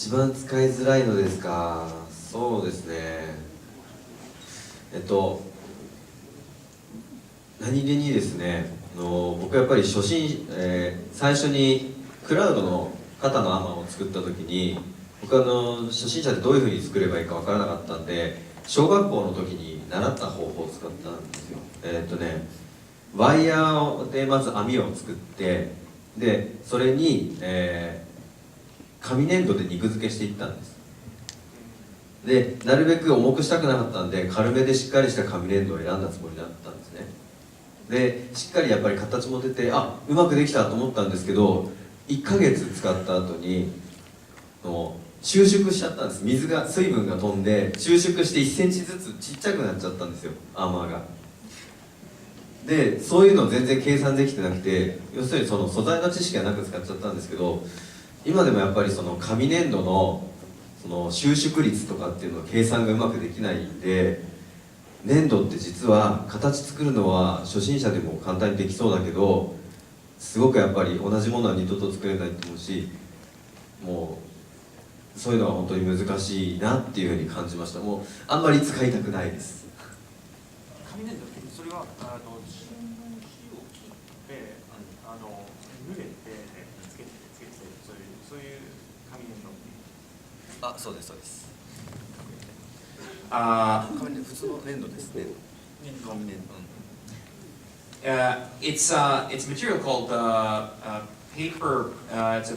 一番使いづらいのですか。そうですね。何気にですね、僕はやっぱり最初にクラウドの肩のアーマーを作った時に、僕は初心者でどういうふうに作ればいいかわからなかったんで、小学校の時に習った方法を使ったんですよ。ワイヤーでまず網を作って、でそれに、紙粘土で肉付けしていったんです。でなるべく重くしたくなかったんで、軽めでしっかりした紙粘土を選んだつもりだったんですね。でしっかりやっぱり形も出て、あ、うまくできたと思ったんですけど、1ヶ月使った後に収縮しちゃったんです。水分が飛んで収縮して1センチずつちっちゃくなっちゃったんですよ、アーマーが。でそういうのを全然計算できてなくて、要するにその素材の知識がなく使っちゃったんですけど、今でもやっぱりその紙粘土のその収縮率とかっていうのを計算がうまくできないんで、粘土って実は形作るのは初心者でも簡単にできそうだけど、すごくやっぱり同じものは二度と作れないと思うし、もうそういうのは本当に難しいなっていうふうに感じました。もうあんまり使いたくないです。紙粘土ってそれは新聞紙を切って濡れてつけてそういう紙粘土。あ、そうですそうです。紙粘土、普通の粘土ですね。紙粘土。It's a material called paper. It's a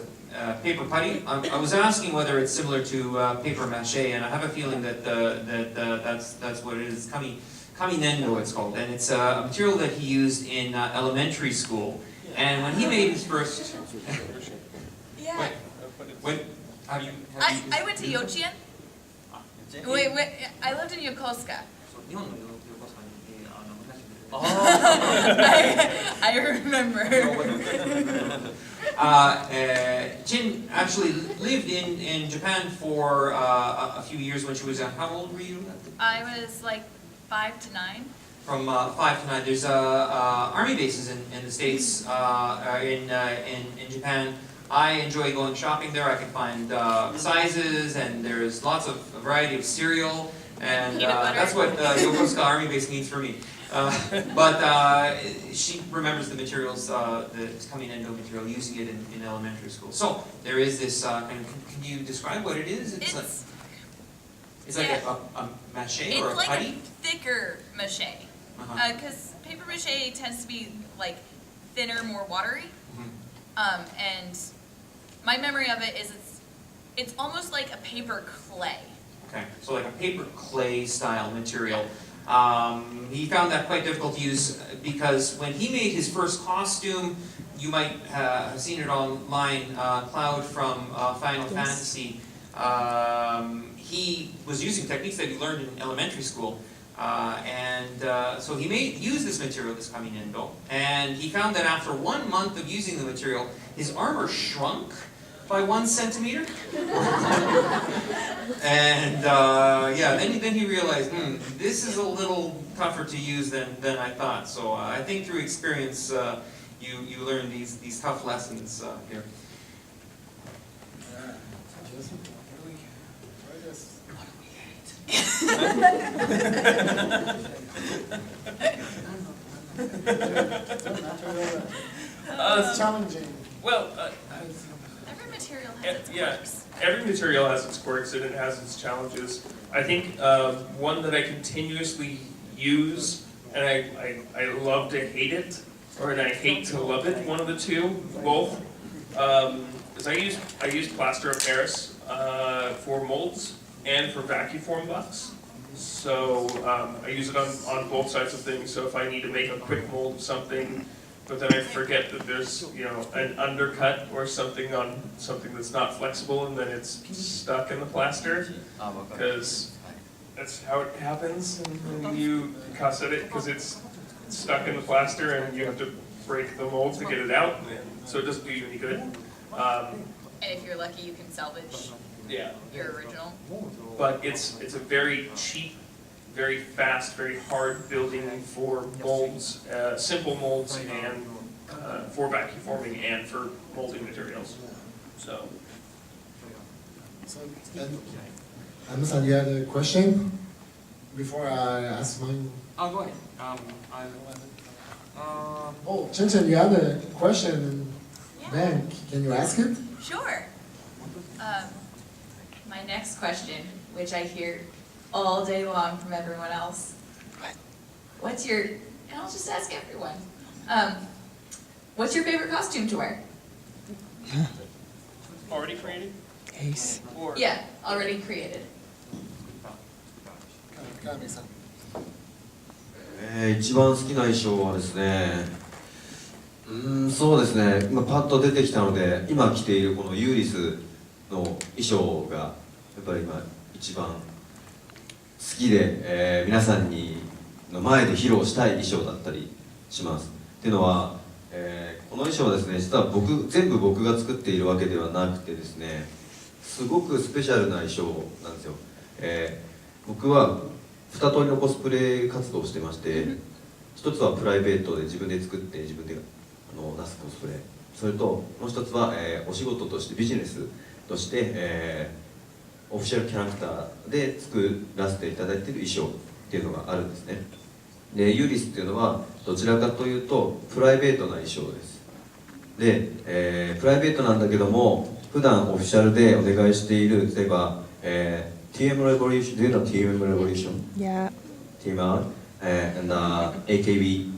paper putty. I was asking whether it's similar to paper mache, and I have a feeling that that's what it is. Kami nendo, it's called, and it's a material that he used in elementary school. And when he made his first, Yeah. when have you? I went to Yochien. Wait, I lived in Yokosuka. I remember. Chin actually lived in Japan for a few years when she was how old were you? I was like 5 to 9. From 5 to 9. There's army bases in the States, in Japan. I enjoy going shopping there. I can find sizes, and there's lots of variety of cereal, and that's what Yokosuka Army Base needs for me. But she remembers the materials, the coming endo material, using it in elementary school. So there is this. Can you describe what it is? It's like a mache or a putty? It's like a thicker mache. Because paper mache tends to be like thinner, more watery. And my memory of it is it's almost like a paper clay. Okay, so like a paper clay style material. He found that quite difficult to use because when he made his first costume, you might have seen it online, Cloud from Final Fantasy. He was using techniques that he learned in elementary school. So he used this material, this kaminendo, and he found that after 1 month of using the material, his armor shrunk by 1 centimeter. And then he realized, this is a little tougher to use than I thought. So I think through experience, you learn these tough lessons here. It's challenging. Well, Every material has its quirks. every material has its quirks and it has its challenges. I think one that I continuously use, and I love to hate it, or I hate to love it, one of the two, both, is I use plaster of Paris for molds and for vacuum form buffs. So I use it on both sides of things. So if I need to make a quick mold of something, but then I forget that there's an undercut or something on something that's not flexible, and then it's stuck in the plaster, because that's how it happens when you cuss at it, because it's stuck in the plaster and you have to break the mold to get it out, so it doesn't do you any good. And if you're lucky, you can salvage your original. But it's a very cheap, very fast, very hard building for molds, simple molds, and for vacuum forming and for molding materials. So So, Amazon, you had a question before I ask mine? Oh, go ahead. Oh, ChinChin, you had a question. Yeah. Ben, can you ask it? Sure. My next question, which I hear all day long from everyone else. What's your, and I'll just ask everyone, what's your favorite costume to wear? Already created? Ace. Or Yeah, already created. Kaname-san. 一番好きな衣装はですね、そうですね、今パッと出てきたので、今着ているこのユーリスの衣装がやっぱり今一番好きで、皆さんの前で披露したい衣装だったりします。っていうのは、この衣装はですね、実は全部僕が作っているわけではなくてですね、すごくスペシャルな衣装なんですよ。僕は2通りのコスプレ活動をしてまして、一つはプライベートで自分で作って自分で出すコスプレ、それともう一つは、お仕事としてビジネスとして、オフィシャルキャラクターで作らせていただいている衣装っていうのがあるんですね。でユーリスっていうのはどちらかというとプライベートな衣装です。で、プライベートなんだけども普段オフィシャルでお願いしている、例えば、TM Revolution, do you know TM Revolution? Yeah. TMR and AKB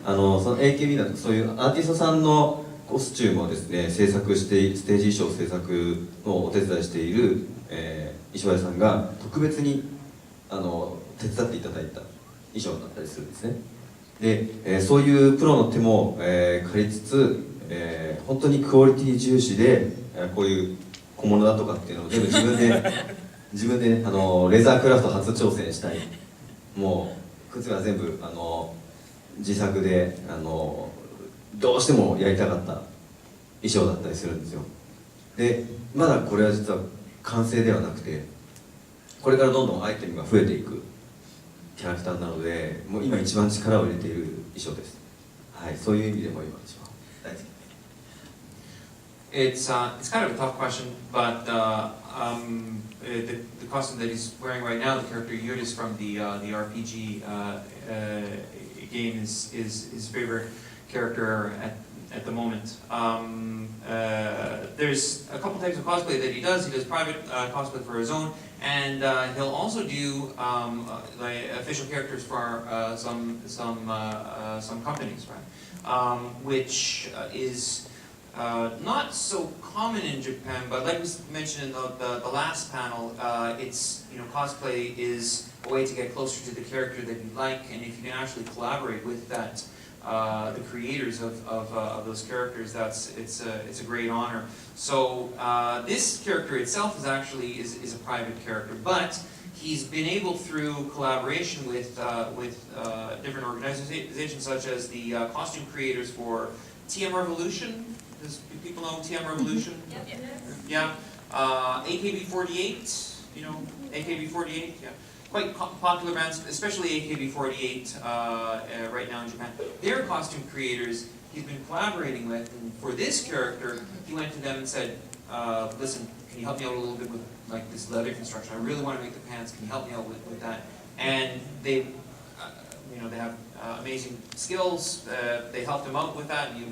その AKB なんてそういうアーティストさんのコスチュームをですね制作してステージ衣装制作のお手伝いしている、衣装屋さんが特別に手伝っていただいた衣装だったりするんですね。で、そういうプロの手も、借りつつ、本当にクオリティ重視で、こういう小物だとかっていうのを全部自分でレザークラフト初挑戦したい、もう靴は全部自作でどうしてもやりたかった衣装だったりするんですよ。でまだこれは実は完成ではなくて、これからどんどんアイテムが増えていくキャラクターなので、もう今一番力を入れている衣装です。はい、そういう意味でも今一番大好き。It's kind of a tough question, but the costume that he's wearing right now, the character Yudis from the RPG game, is his favorite character at the moment. There's a couple types of cosplay that he does. He does private cosplay for his own, and he'll also do like official characters for some companies, right? Which is not so common in Japan, but like we mentioned in the last panel, it's, you know, cosplay is a way to get closer to the character that you like, and if you can actually collaborate with that, the creators of those characters, it's a great honor. So this character itself is actually is a private character, but he's been able through collaboration with different organizations such as the costume creators for TM Revolution. Does people know TM Revolution? Yeah. AKB48, you know, AKB48, yeah. Quite popular bands, especially AKB48 right now in Japan. Their costume creators he's been collaborating with, and for this character, he went to them and said, listen, can you help me out a little bit with like this leather construction? I really want to make the pants, can you help me out with that? And they, you know, they have amazing skills. They helped him out with that, and you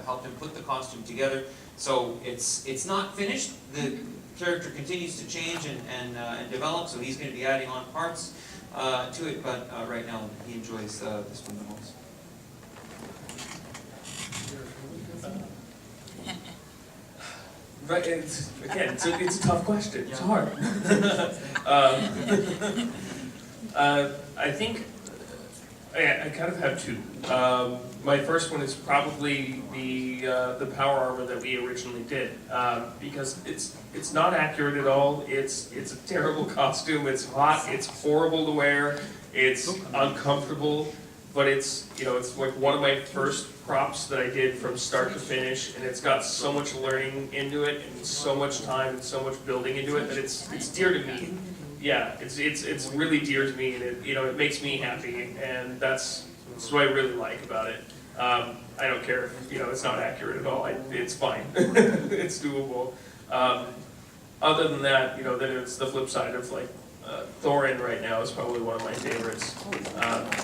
helped him put the costume together. So it's not finished. The character continues to change and develop, so he's going to be adding on parts to it, but right now he enjoys this one the most. Right, it's a tough question. It's hard. I think I kind of have two. My first one is probably the power armor that we originally did, because it's not accurate at all. It's a terrible costume. It's hot. It's horrible to wear. It's uncomfortable. But it's, you know, it's like one of my first props that I did from start to finish, and it's got so much learning into it and so much time and so much building into it that it's dear to me. Yeah, it's really dear to me, and it makes me happy, and that's what I really like about it. I don't care if it's not accurate at all. It's fine. It's doable. other than that, you know, then it's the flip side of like Thorin right now is probably one of my favorites.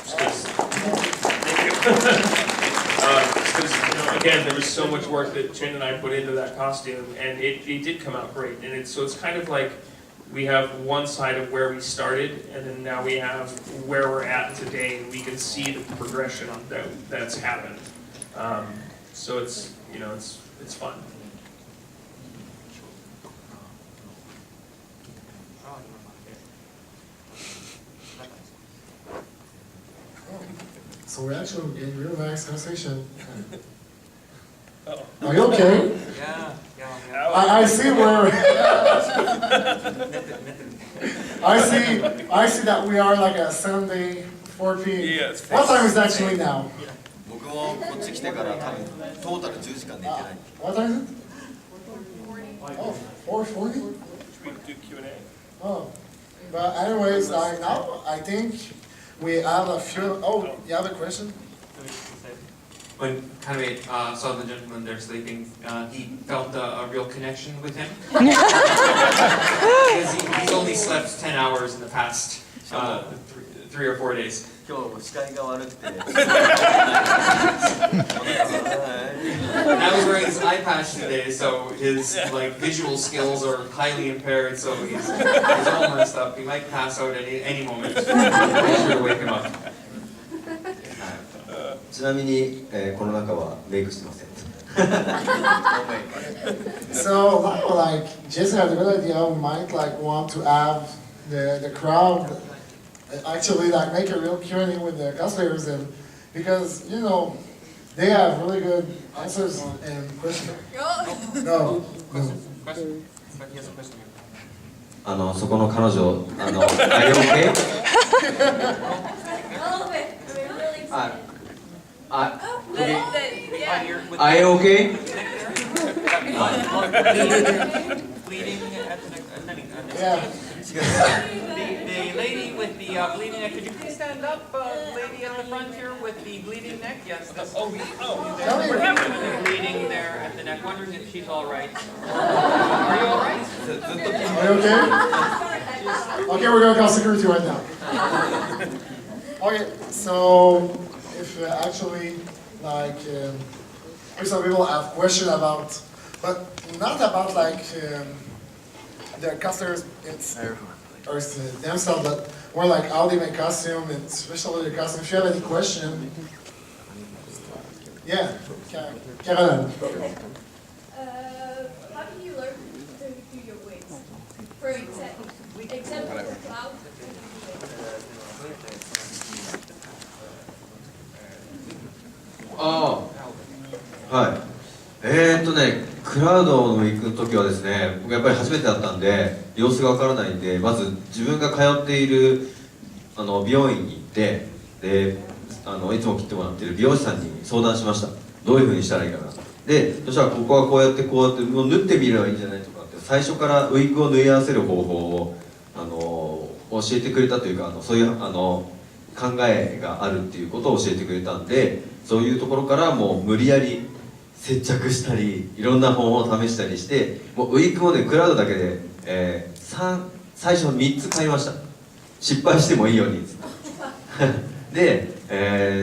Just 'cause- thank you. Just 'cause, you know, again, there was so much work that Chin and I put into that costume, and it did come out great. And it's kind of like we have one side of where we started, and then now we have where we're at today, and we can see the progression that's happened. So it's, you know, it's fun. So we're actually getting real nice conversation. Oh. Are you okay? Yeah. I see where I see that we are like a Sunday 4 p.m. Yes. What time is it actually now? 僕もこっち来てから多分トータル10時間寝てない What time is it? Oh, 4:40? Should we do Q&A? Oh, but anyways, like now I think we have a few. Oh, you have a question? When Kaname saw the gentleman there sleeping, he felt a real connection with him. Because he's only slept 10 hours in the past 3 or 4 days. 今日視界が悪くて Now he's wearing his eye patch today, so his like visual skills are highly impaired. So he's all messed up. He might pass out at any moment. Make sure to wake him up. ちなみに、この中はメイクしてません。 So now, like Jason had a good idea. We might like want to have the crowd actually like make a real Q&A with the cosplayers, and because you know they have really good answers and questions. No. Question? He has a question. そこの彼女、Are you okay? Are you okay? Bleeding at the neck. Yeah. The lady with the bleeding neck, could you please stand up, lady at the front here with the bleeding neck? Yes, that's, Tell me. bleeding there at the neck, wondering if she's all right. Are you all right? Are you okay? Okay, we're gonna call security right now. Okay, so if actually like some people have questions about, but not about like their customers, or themselves, but more like how they make costume, and especially the costume. If you have any question, yeah, Caroline. How do you learn to do your wigs? For example, cloud.クラウドの行く時はですね、僕やっぱり初めてだったんで様子がわからないんで、まず自分が通っている美容院に行って、でいつも切ってもらっている美容師さんに相談しました。どういう風にしたらいいかな。で、そしたらここはこうやってもう縫ってみればいいんじゃないとかって、最初からウィッグを縫い合わせる方法を教えてくれたというか、そういう考えがあるっていうことを教えてくれたんで、そういうところからもう無理やり接着したり、いろんな方法を試したりして、もうウィッグもね、クラウドだけで、最初3つ買いました。失敗してもいいようにで、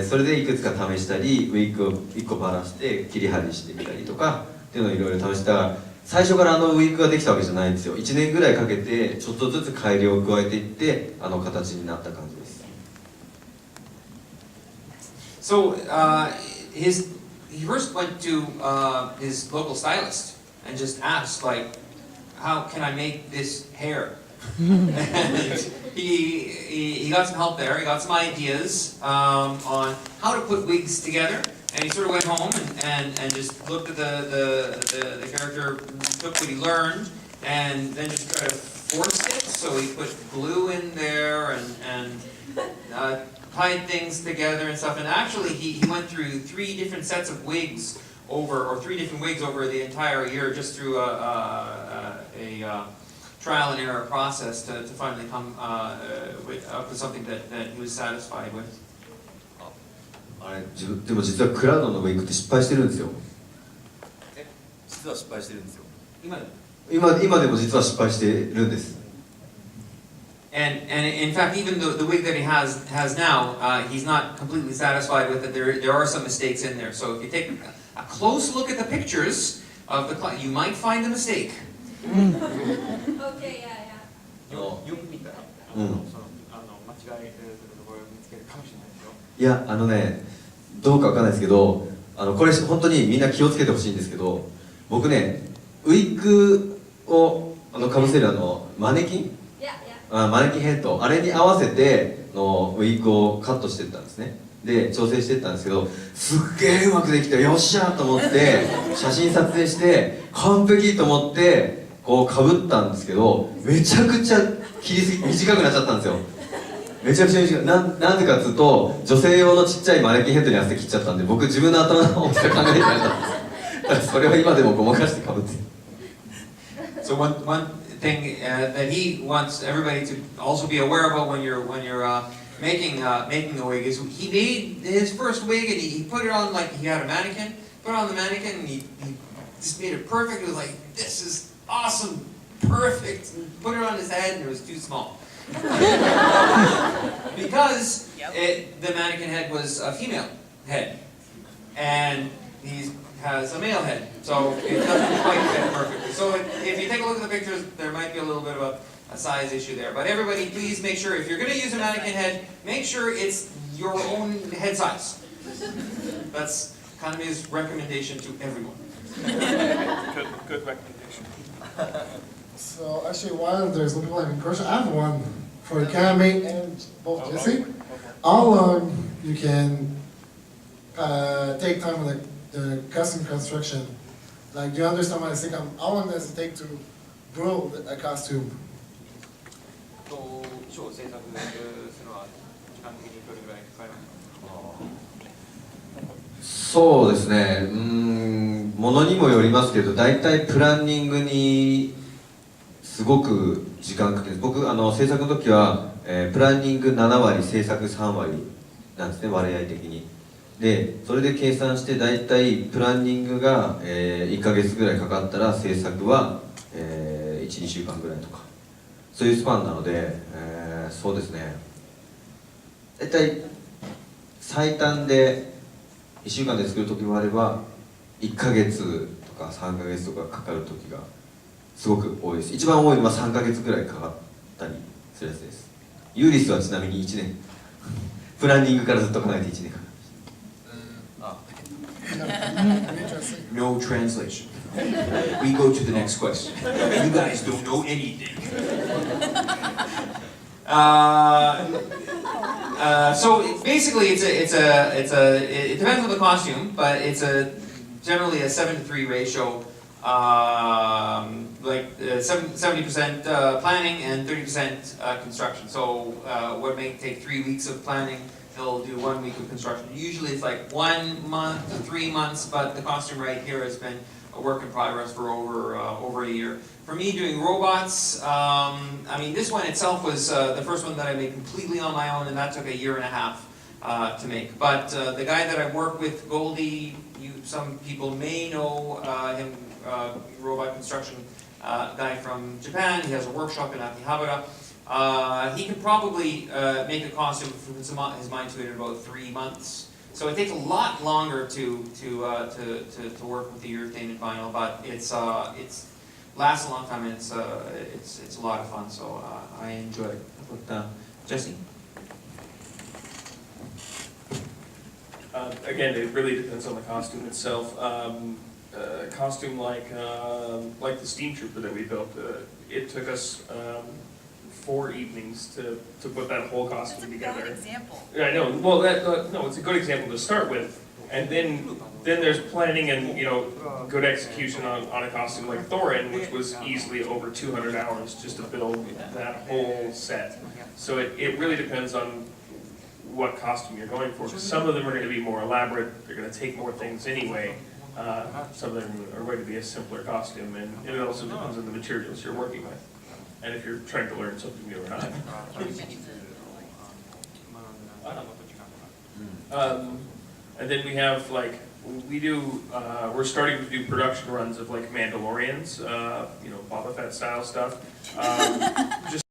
それでいくつか試したり、ウィッグを1個ばらして切り張りしてみたりとかっていうのをいろいろ試したら、最初からウィッグができたわけじゃないんですよ。1年ぐらいかけてちょっとずつ改良を加えていって形になった感じです。 So he first went to his local stylist and just asked, like, how can I make this hair? And he got some help there. He got some ideas on how to put wigs together. And he sort of went home and just looked at the character, took what he learned, and then just tried to force it. So he put glue in there and tied things together and stuff. And actually, he went through 3 different sets of wigs or 3 different wigs over the entire year, just through a trial and error process to finally come up with something that he was satisfied with. でも実はクラウドのウィッグって失敗してるんですよ。実は失敗してるんですよ。今今でも実は失敗してるんです。 And in fact, even the wig that he has now, he's not completely satisfied with it. There are some mistakes in there. So if you take a close look at the pictures of the client, you might find a mistake. Okay, yeah, yeah. よく見たら、うん、間違えるところを見つけるかもしれないですよ。いやどうかわかんないですけど、これ本当にみんな気をつけてほしいんですけど、僕ねウィッグをかぶせるマネキン、 Yeah, yeah. マネキンヘッド、あれに合わせてウィッグをカットしていったんですね。で調整していったんですけど、すっげえうまくできてよっしゃーと思って写真撮影して完璧と思ってこうかぶったんですけど、めちゃくちゃ短くなっちゃったんですよ。めちゃくちゃ短い。なんでかっつうと、女性用のちっちゃいマネキンヘッドに合わせて切っちゃったんで、僕自分の頭の大きさ考えてなかったんです。だからそれは今でもごまかしてかぶってる。 So one thing that he wants everybody to also be aware about when you're making a wig is he made his first wig and he put it on like he had a mannequin, put it on the mannequin and he just made it perfect. It was like, this is awesome, perfect. And put it on his head and it was too small. Because the mannequin head was a female head and he has a male head, so it doesn't quite fit perfectly. So if you take a look at the pictures, there might be a little bit of a size issue there. But everybody, please make sure, if you're going to use a mannequin head, make sure it's your own head size. That's Kaname's recommendation to everyone. Good recommendation. So actually, while there's people having questions, I have one for Kaname and both Jesse. How long you can take time with the custom construction? Like, do you understand what I think? How long does it take to build a costume? ショーを制作するのは時間的にどれぐらいかかりますか？そうですね、ものにもよりますけど、大体プランニングにすごく時間かける。僕制作の時は、プランニング7割、制作3割なんですね、割合的に。でそれで計算して大体プランニングが、1ヶ月ぐらいかかったら制作は、1、2週間ぐらいとか、そういうスパンなので、そうですね、大体最短で1週間で作る時もあれば1ヶ月とか3ヶ月とかかかる時がすごく多いです。一番多いのは3ヶ月ぐらいかかったりするやつです。ユーリスはちなみに1年プランニングからずっと考えて1年かかる。No translation. We go to the next question. You guys don't know anything. So basically, it depends on the costume, but it's generally a 7-to-3 ratio. Like 70% planning and 30% construction. So what may take 3 weeks of planning, he'll do 1 week of construction. Usually it's like 1 month to 3 months, but the costume right here has been a work in progress for over a year. For me, doing robots, I mean, this one itself was the first one that I made completely on my own, and that took 1.5 years to make. But the guy that I work with, Goldie, some people may know him, robot construction guy from Japan. He has a workshop in Akihabara. He can probably make a costume from his mind to it in about 3 months. So it takes a lot longer to work with the urethane and vinyl, but it's lasts a long time and it's a lot of fun. So I enjoy it. But Jesse. Again, it really depends on the costume itself. Costume like the Steam Trooper that we built, it took us 4 evenings to put that whole costume together. That's a bad example. Yeah, I know. Well, no, it's a good example to start with, and then there's planning and good execution on a costume like Thorin, which was easily over 200 hours just to build that whole set. So it really depends on what costume you're going for. Some of them are going to be more elaborate. They're going to take more things anyway. Some of them are going to be a simpler costume, and it also depends on the materials you're working with, and if you're trying to learn something new or not. And then we have we do, we're starting to do production runs of like Mandalorians, you know, Boba Fett style stuff. Just